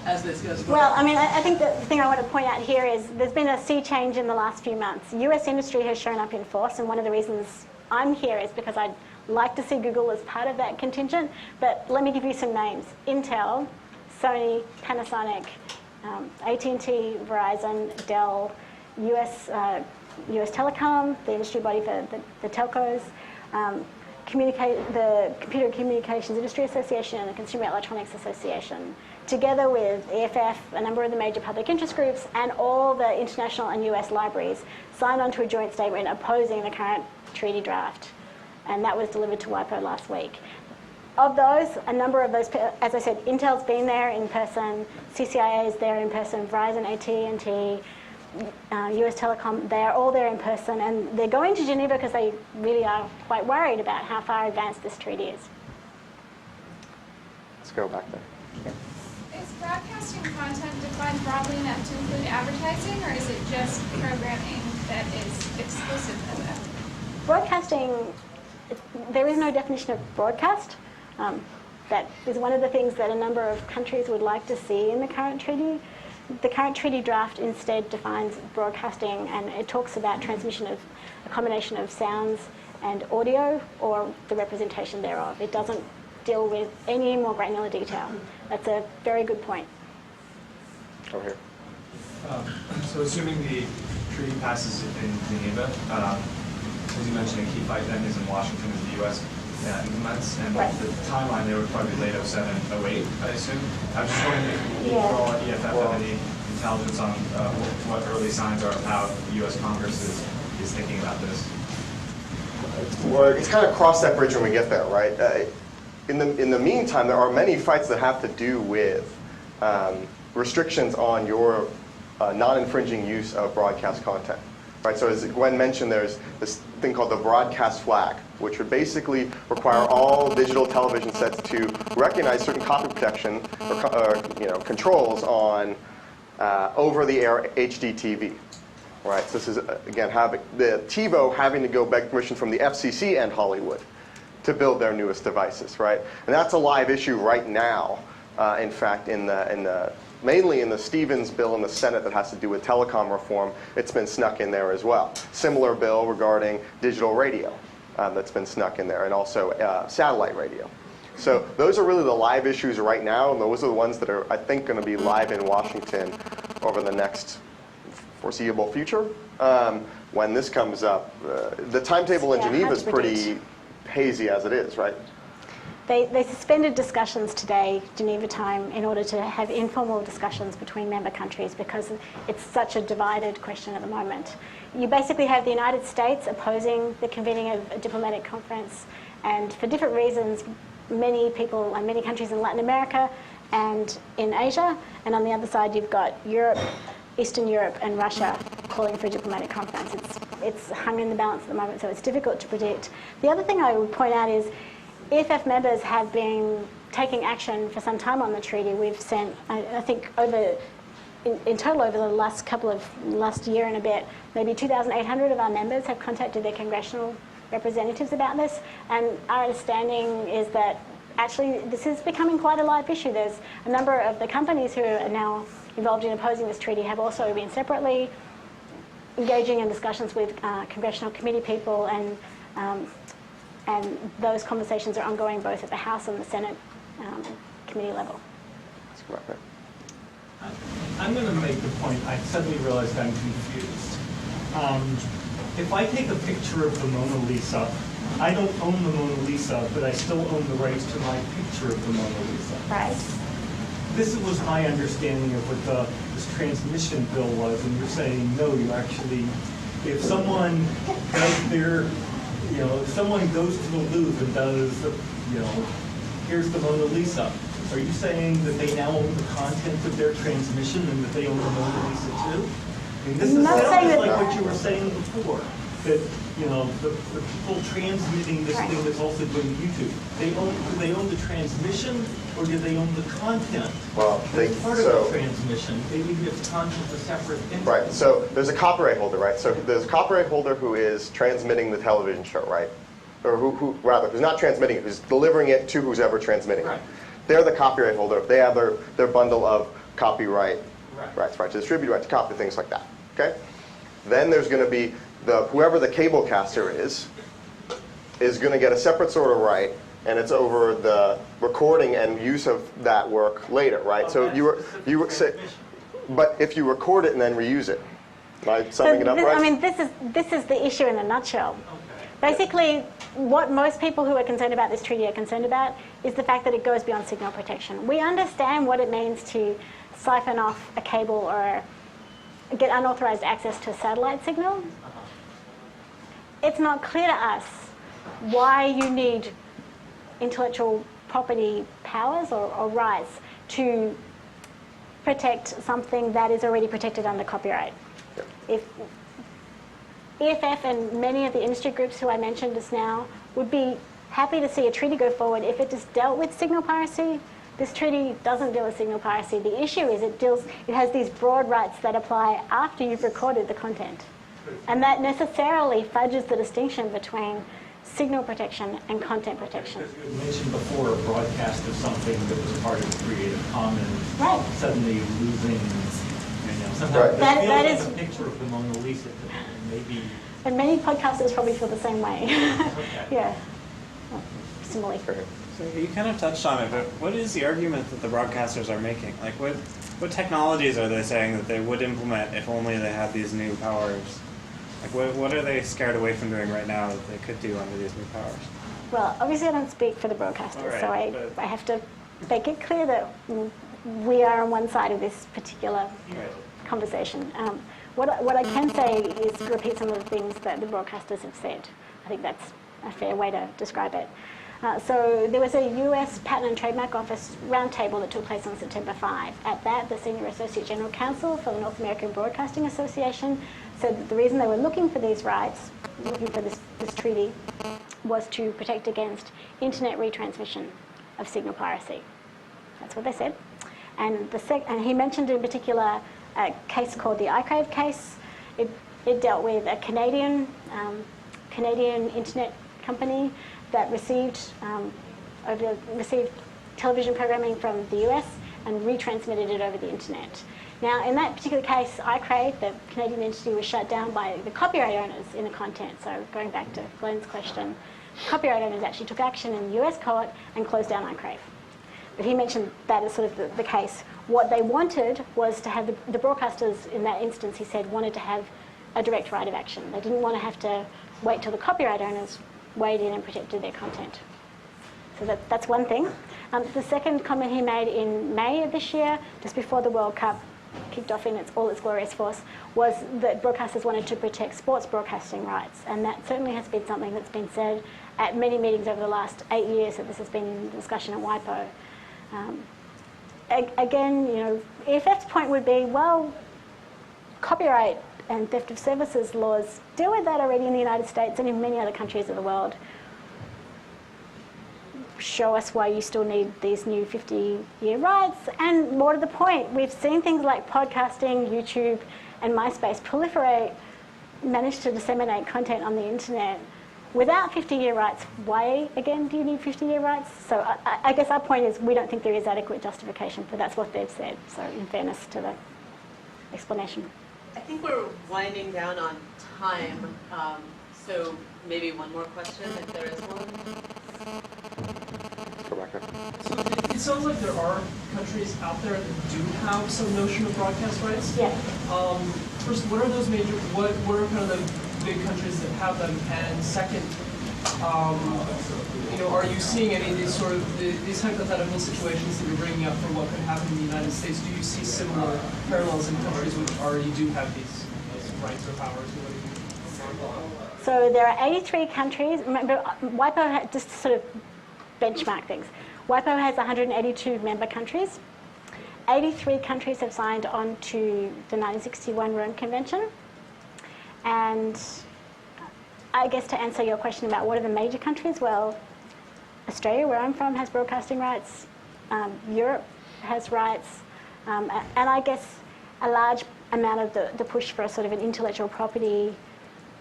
as this goes forward? Well, I mean, I think the thing I want to point out here is there's been a sea change in the last few months. US industry has shown up in force, and one of the reasons I'm here is because I'd like to see Google as part of that contingent. But let me give you some names. Intel, Sony, Panasonic, AT&T, Verizon, Dell, US Telecom, the industry body for the telcos, the Computer Communications Industry Association and the Consumer Electronics Association, together with EFF, a number of the major public interest groups, and all the international and US libraries, signed onto a joint statement opposing the current treaty draft. And that was delivered to WIPO last week. Of those, a number of those, as I said, Intel's been there in person, CCIA is there in person, Verizon, AT&T, US Telecom, they're all there in person, and they're going to Geneva because they really are quite worried about how far advanced this treaty is. Let's go back there. Is broadcasting content defined broadly enough to include advertising, or is it just programming that is exclusive of that? Broadcasting, there is no definition of broadcast. That is one of the things that a number of countries would like to see in the current treaty. The current treaty draft instead defines broadcasting, and it talks about transmission of a combination of sounds and audio or the representation thereof. It doesn't deal with any more granular detail. That's a very good point. Over here. So assuming the treaty passes in Geneva, as you mentioned, a key fight then is in Washington as the U.S. Implements, and Right. the timeline there would probably be late 07, 08, I assume. I was just wondering if Yeah. overall at EFF have any intelligence on what early signs are of how the U.S. Congress is thinking about this. Well, it's kind of cross that bridge when we get there, right? In the meantime, there are many fights that have to do with restrictions on your non-infringing use of broadcast content. Right, so as Gwen mentioned, there's this thing called the broadcast flag, which would basically require all digital television sets to recognize certain copy protection or controls on over-the-air HD TV. Right, so this is again the TiVo having to go beg permission from the FCC and Hollywood to build their newest devices. Right, and that's a live issue right now. In fact, mainly in the Stevens bill in the Senate that has to do with telecom reform, it's been snuck in there as well. Similar bill regarding digital radio that's been snuck in there, and also satellite radio. So those are really the live issues right now, and those are the ones that are, I think, going to be live in Washington over the next foreseeable future. When this comes up, the timetable in Geneva is pretty hazy as it is, right? They suspended discussions today, Geneva time, in order to have informal discussions between member countries because it's such a divided question at the moment. You basically have the United States opposing the convening of a diplomatic conference, and for different reasons, many people and many countries in Latin America and in Asia, and on the other side you've got Europe, Eastern Europe and Russia calling for a diplomatic conference. It's hung in the balance at the moment, so it's difficult to predict. The other thing I would point out is EFF members have been taking action for some time on the treaty. We've sent, I think, in total over the last year and a bit, maybe 2,800 of our members have contacted their congressional representatives about this. And our understanding is that actually this is becoming quite a live issue. There's a number of the companies who are now involved in opposing this treaty have also been separately engaging in discussions with congressional committee people, and those conversations are ongoing both at the House and the Senate committee level. Let's go back there. I'm going to make the point. I suddenly realized I'm confused. If I take a picture of the Mona Lisa, I don't own the Mona Lisa, but I still own the rights to my picture of the Mona Lisa. Right. This was my understanding of what this transmission bill was, and you're saying, no, you actually, if someone does their, if someone goes to the Louvre and does, here's the Mona Lisa, are you saying that they now own the content of their transmission and that they own the Mona Lisa too? mean, this Not saying sounds that- like what you were saying before, that, you know, the people transmitting this Right. thing that's also going to YouTube, do they own the transmission, or do they own the content? Well, That's part of so- the transmission, even if the content's a separate entity. Right, so there's a copyright holder, right? So there's a copyright holder who is transmitting the television show, right? Or who's not transmitting it, who's delivering it to who's ever transmitting Right. it. They're the copyright holder. They have their bundle of copyright Right. rights, right to distribute, right to copy, things like that, okay? Then there's going to be whoever the cablecaster is going to get a separate sort of right, and it's over the recording and use of that work later, right? So Of you were that say, specific but if you record it and then reuse it, am I summing it up right? I mean, this is the issue in a nutshell. Basically, what most people who are concerned about this treaty are concerned about is the fact that it goes beyond signal protection. We understand what it means to siphon off a cable or get unauthorized access to a satellite signal. It's not clear to us why you need intellectual property powers or rights to protect something that is already protected under copyright. If EFF and many of the industry groups who I mentioned just now would be happy to see a treaty go forward if it just dealt with signal piracy. This treaty doesn't deal with signal piracy. The issue is it has these broad rights that apply after you've recorded the content. And that necessarily fudges the distinction between signal protection and content protection. Because you had mentioned before a broadcast of something that was part of the Creative Commons, Right. suddenly losing, somehow Right. That that is- is a picture of the Mona Lisa, maybe. And many podcasters probably feel the same way. Okay. Yeah. Well, similarly. So you kind of touched on it, but what is the argument that the broadcasters are making? Like, what technologies are they saying that they would implement if only they had these new powers? Like, what are they scared away from doing right now that they could do under these new powers? Well, obviously I don't speak for the broadcasters, All right, so but- I have to make it clear that we are on one side of this particular conversation. What I can say is repeat some of the things that the broadcasters have said. I think that's a fair way to describe it. So there was a US Patent and Trademark Office roundtable that took place on September 5. At that, the Senior Associate General Counsel for the North American Broadcasting Association said that the reason they were looking for these rights, looking for this treaty, was to protect against internet retransmission of signal piracy. That's what they said. And he mentioned in particular a case called the iCrave case. It dealt with a Canadian internet company that received television programming from the US and retransmitted it over the internet. Now, in that particular case, iCrave, the Canadian entity, was shut down by the copyright owners in the content. So going back to Gwen's question, copyright owners actually took action in the US court and closed down iCrave. But he mentioned that as sort of the case. What they wanted was to have the broadcasters, in that instance, he said, wanted to have a direct right of action. They didn't want to have to wait till the copyright owners weighed in and protected their content. So that's one thing. The second comment he made in May of this year, just before the World Cup kicked off in all its glorious force, was that broadcasters wanted to protect sports broadcasting rights. And that certainly has been something that's been said at many meetings over the last 8 years that this has been in discussion at WIPO. Again, EFF's point would be, well, copyright and theft of services laws deal with that already in the United States and in many other countries of the world. Show us why you still need these new 50-year rights. And more to the point, we've seen things like podcasting, YouTube, and MySpace proliferate, manage to disseminate content on the internet without 50-year rights. Why, again, do you need 50-year rights? So I guess our point is we don't think there is adequate justification, but that's what they've said. So in fairness to the explanation. I think we're winding down on time, so maybe one more question if there is one. So it sounds like there are countries out there that do have some notion of broadcast rights. Yeah. First, what are those major? What are kind of the big countries that have them? And second, are you seeing any of these sort of these hypothetical situations that you're bringing up for what could happen in the United States? Do you see similar parallels in countries which already do have these rights or powers? So there are 83 countries. Remember, WIPO, just to sort of benchmark things, WIPO has 182 member countries. 83 countries have signed on to the 1961 Rome Convention. And I guess to answer your question about what are the major countries, well, Australia, where I'm from, has broadcasting rights. Europe has rights. And I guess a large amount of the push for a sort of an intellectual property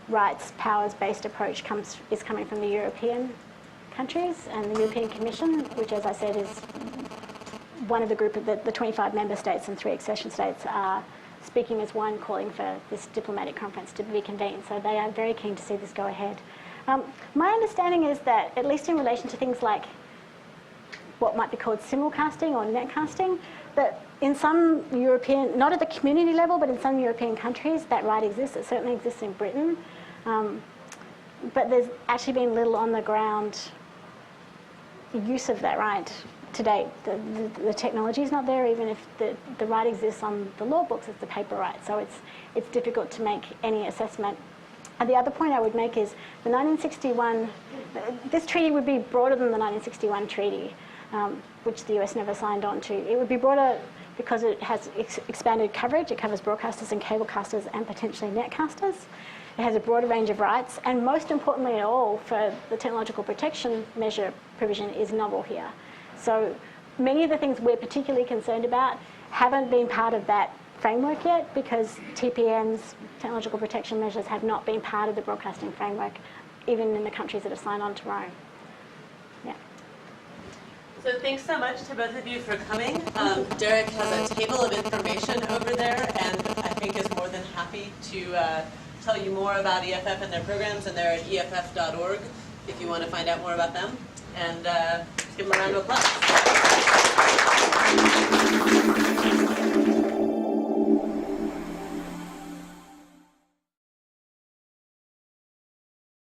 rights powers-based approach is coming from the European countries and the European Commission, which, as I said, is one of the group of the 25 member states and 3 accession states are speaking as one, calling for this diplomatic conference to be convened. So they are very keen to see this go ahead. My understanding is that, at least in relation to things like what might be called simulcasting or netcasting, that in some European, not at the community level, but in some European countries, that right exists. It certainly exists in Britain. But there's actually been little on the ground use of that right to date. The technology is not there, even if the right exists on the law books, it's the paper right. So it's difficult to make any assessment. And the other point I would make is the 1961, this treaty would be broader than the 1961 treaty, which the US never signed on to. It would be broader because it has expanded coverage. It covers broadcasters and cablecasters and potentially netcasters. It has a broader range of rights, and most importantly of all, for the technological protection measure provision is novel here. So many of the things we're particularly concerned about haven't been part of that framework yet, because TPMs, technological protection measures, have not been part of the broadcasting framework, even in the countries that have signed on to Rome. Yeah. So thanks so much to both of you for coming. Derek has a table of information over there, and I think is more than happy to tell you more about EFF and their programs, and they're at EFF.org if you want to find out more about them. And give them a round of applause.